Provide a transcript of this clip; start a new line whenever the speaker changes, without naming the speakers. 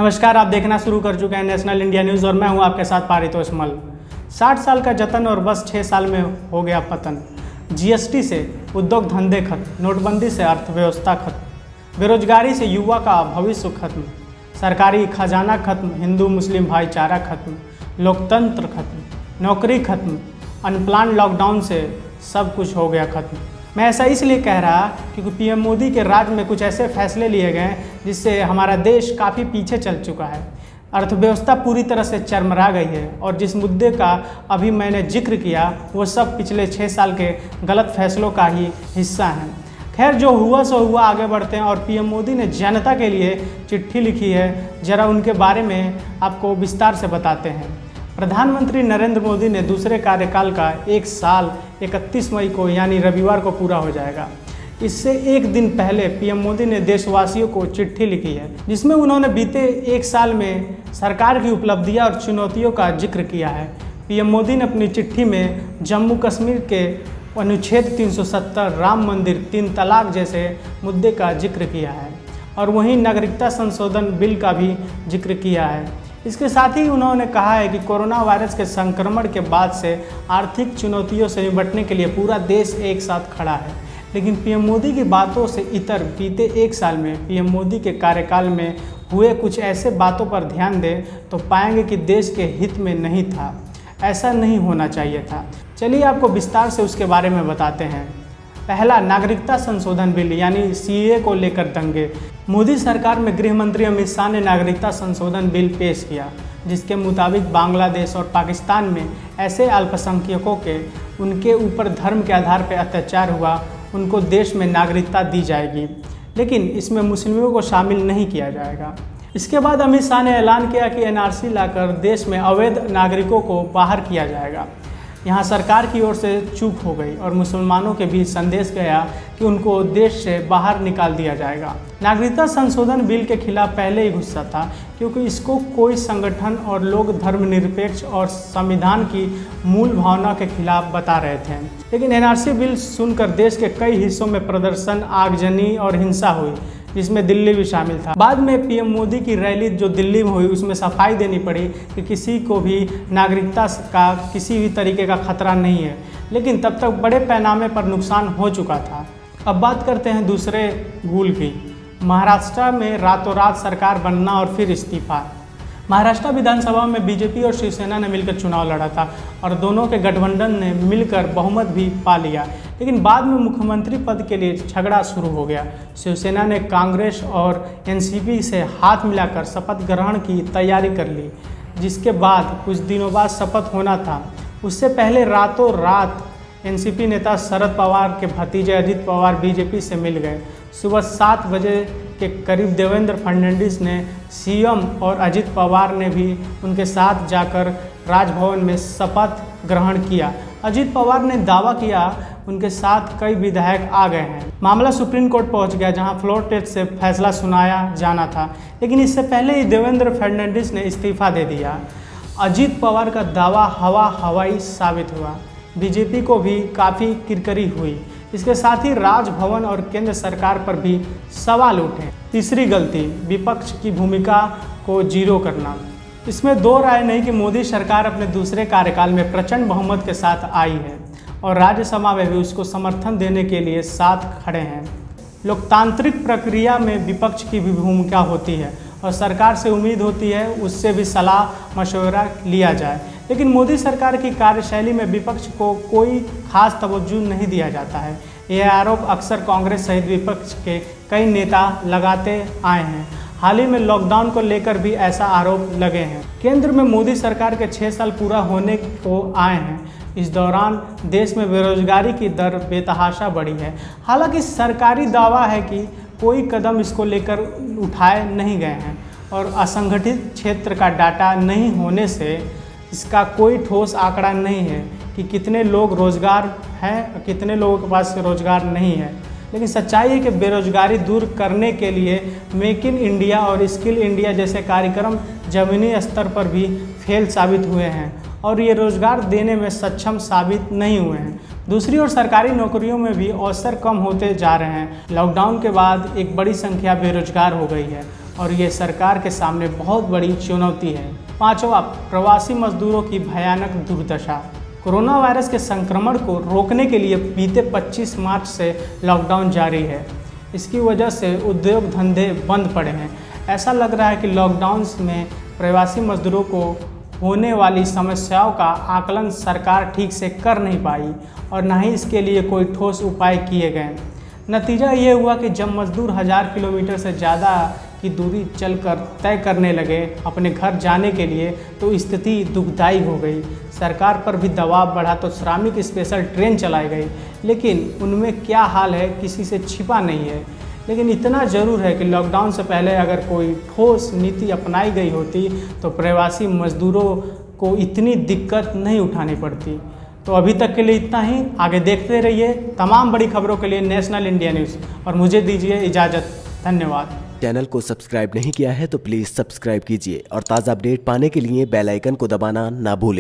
नमस्कार, आप देखना शुरू कर चुके हैं नेशनल इंडिया न्यूज़ और मैं हूं आपके साथ पारितोष मल। 60 साल का जतन और बस 6 साल में हो गया पतन। जीएसटी से उद्योग धंधे खत्म, नोटबंदी से अर्थव्यवस्था खत्म, बेरोजगारी से युवा का भविष्य खत्म, सरकारी खजाना खत्म, हिंदू मुस्लिम भाईचारा खत्म, लोकतंत्र खत्म, नौकरी खत्म, अनप्लान लॉकडाउन से सब कुछ हो गया खत्म। मैं ऐसा इसलिए कह रहा क्योंकि पीएम मोदी के राज में कुछ ऐसे फैसले लिए गए जिससे हमारा देश काफ़ी पीछे चल चुका है। अर्थव्यवस्था पूरी तरह से चरमरा गई है और जिस मुद्दे का अभी मैंने जिक्र किया वो सब पिछले 6 साल के गलत फैसलों का ही हिस्सा हैं। खैर, जो हुआ सो हुआ, आगे बढ़ते हैं और पीएम मोदी ने जनता के लिए चिट्ठी लिखी है, ज़रा उनके बारे में आपको विस्तार से बताते हैं। प्रधानमंत्री नरेंद्र मोदी ने दूसरे कार्यकाल का 1 साल 31 मई को यानी रविवार को पूरा हो जाएगा। इससे एक दिन पहले पीएम मोदी ने देशवासियों को चिट्ठी लिखी है जिसमें उन्होंने बीते 1 साल में सरकार की उपलब्धियां और चुनौतियों का जिक्र किया है। पीएम मोदी ने अपनी चिट्ठी में जम्मू कश्मीर के अनुच्छेद 370, राम मंदिर, 3 तलाक जैसे मुद्दे का जिक्र किया है और वहीं नागरिकता संशोधन बिल का भी जिक्र किया है। इसके साथ ही उन्होंने कहा है कि कोरोना वायरस के संक्रमण के बाद से आर्थिक चुनौतियों से निपटने के लिए पूरा देश एक साथ खड़ा है। लेकिन पीएम मोदी की बातों से इतर बीते 1 साल में पीएम मोदी के कार्यकाल में हुए कुछ ऐसे बातों पर ध्यान दें तो पाएंगे कि देश के हित में नहीं था, ऐसा नहीं होना चाहिए था। चलिए आपको विस्तार से उसके बारे में बताते हैं। पहला, नागरिकता संशोधन बिल यानी सीएए को लेकर दंगे। मोदी सरकार में गृह मंत्री अमित शाह ने नागरिकता संशोधन बिल पेश किया जिसके मुताबिक बांग्लादेश और पाकिस्तान में ऐसे अल्पसंख्यकों के उनके ऊपर धर्म के आधार पर अत्याचार हुआ उनको देश में नागरिकता दी जाएगी, लेकिन इसमें मुस्लिमों को शामिल नहीं किया जाएगा। इसके बाद अमित शाह ने ऐलान किया कि एनआरसी लाकर देश में अवैध नागरिकों को बाहर किया जाएगा। यहाँ सरकार की ओर से चूक हो गई और मुसलमानों के बीच संदेश गया कि उनको देश से बाहर निकाल दिया जाएगा। नागरिकता संशोधन बिल के खिलाफ पहले ही गुस्सा था क्योंकि इसको कोई संगठन और लोग धर्मनिरपेक्ष और संविधान की मूल भावना के खिलाफ बता रहे थे। लेकिन एनआरसी बिल सुनकर देश के कई हिस्सों में प्रदर्शन, आगजनी और हिंसा हुई जिसमें दिल्ली भी शामिल था। बाद में पीएम मोदी की रैली जो दिल्ली में हुई उसमें सफाई देनी पड़ी कि किसी को भी नागरिकता का किसी भी तरीके का खतरा नहीं है, लेकिन तब तक बड़े पैमाने पर नुकसान हो चुका था। अब बात करते हैं दूसरे भूल की। महाराष्ट्र में रातों रात सरकार बनना और फिर इस्तीफा। महाराष्ट्र विधानसभा में बीजेपी और शिवसेना ने मिलकर चुनाव लड़ा था और दोनों के गठबंधन ने मिलकर बहुमत भी पा लिया, लेकिन बाद में मुख्यमंत्री पद के लिए झगड़ा शुरू हो गया। शिवसेना ने कांग्रेस और एनसीपी से हाथ मिलाकर शपथ ग्रहण की तैयारी कर ली, जिसके बाद कुछ दिनों बाद शपथ होना था। उससे पहले रातों रात एनसीपी नेता शरद पवार के भतीजे अजित पवार बीजेपी से मिल गए। सुबह 7 बजे के करीब देवेंद्र फडणवीस ने सीएम और अजित पवार ने भी उनके साथ जाकर राजभवन में शपथ ग्रहण किया। अजित पवार ने दावा किया उनके साथ कई विधायक आ गए हैं। मामला सुप्रीम कोर्ट पहुंच गया जहां फ्लोर टेस्ट से फैसला सुनाया जाना था, लेकिन इससे पहले ही देवेंद्र फडणवीस ने इस्तीफा दे दिया। अजित पवार का दावा हवाई साबित हुआ। बीजेपी को भी काफ़ी किरकिरी हुई। इसके साथ ही राजभवन और केंद्र सरकार पर भी सवाल उठे। तीसरी गलती, विपक्ष की भूमिका को जीरो करना। इसमें दो राय नहीं कि मोदी सरकार अपने दूसरे कार्यकाल में प्रचंड बहुमत के साथ आई है और राज्यसभा में भी उसको समर्थन देने के लिए साथ खड़े हैं। लोकतांत्रिक प्रक्रिया में विपक्ष की भी भूमिका होती है और सरकार से उम्मीद होती है उससे भी सलाह मशवरा लिया जाए, लेकिन मोदी सरकार की कार्यशैली में विपक्ष को कोई खास तवज्जो नहीं दिया जाता है। यह आरोप अक्सर कांग्रेस सहित विपक्ष के कई नेता लगाते आए हैं। हाल ही में लॉकडाउन को लेकर भी ऐसा आरोप लगे हैं। केंद्र में मोदी सरकार के 6 साल पूरा होने को आए हैं। इस दौरान देश में बेरोजगारी की दर बेतहाशा बढ़ी है। हालांकि सरकारी दावा है कि कोई कदम इसको लेकर उठाए नहीं गए हैं और असंगठित क्षेत्र का डाटा नहीं होने से इसका कोई ठोस आंकड़ा नहीं है कि कितने लोग रोजगार हैं और कितने लोगों के पास रोजगार नहीं है। लेकिन सच्चाई है कि बेरोजगारी दूर करने के लिए मेक इन इंडिया और स्किल इंडिया जैसे कार्यक्रम ज़मीनी स्तर पर भी फेल साबित हुए हैं और ये रोजगार देने में सक्षम साबित नहीं हुए हैं। दूसरी ओर सरकारी नौकरियों में भी अवसर कम होते जा रहे हैं। लॉकडाउन के बाद एक बड़ी संख्या बेरोजगार हो गई है और ये सरकार के सामने बहुत बड़ी चुनौती है। पांचवा, प्रवासी मजदूरों की भयानक दुर्दशा। कोरोना वायरस के संक्रमण को रोकने के लिए बीते 25 मार्च से लॉकडाउन जारी है। इसकी वजह से उद्योग धंधे बंद पड़े हैं। ऐसा लग रहा है कि लॉकडाउन में प्रवासी मजदूरों को होने वाली समस्याओं का आकलन सरकार ठीक से कर नहीं पाई और न ही इसके लिए कोई ठोस उपाय किए गए। नतीजा ये हुआ कि जब मजदूर 1000 किलोमीटर से ज़्यादा की दूरी चलकर तय करने लगे अपने घर जाने के लिए, तो स्थिति दुखदायी हो गई। सरकार पर भी दबाव बढ़ा तो श्रमिक स्पेशल ट्रेन चलाई गई, लेकिन उनमें क्या हाल है किसी से छिपा नहीं है। लेकिन इतना ज़रूर है कि लॉकडाउन से पहले अगर कोई ठोस नीति अपनाई गई होती तो प्रवासी मजदूरों को इतनी दिक्कत नहीं उठानी पड़ती। तो अभी तक के लिए इतना ही। आगे देखते रहिए तमाम बड़ी खबरों के लिए नेशनल इंडिया न्यूज़, और मुझे दीजिए इजाज़त। धन्यवाद।
चैनल को सब्सक्राइब नहीं किया है तो प्लीज़ सब्सक्राइब कीजिए और ताज़ा अपडेट पाने के लिए बेल आइकन को दबाना ना भूलें।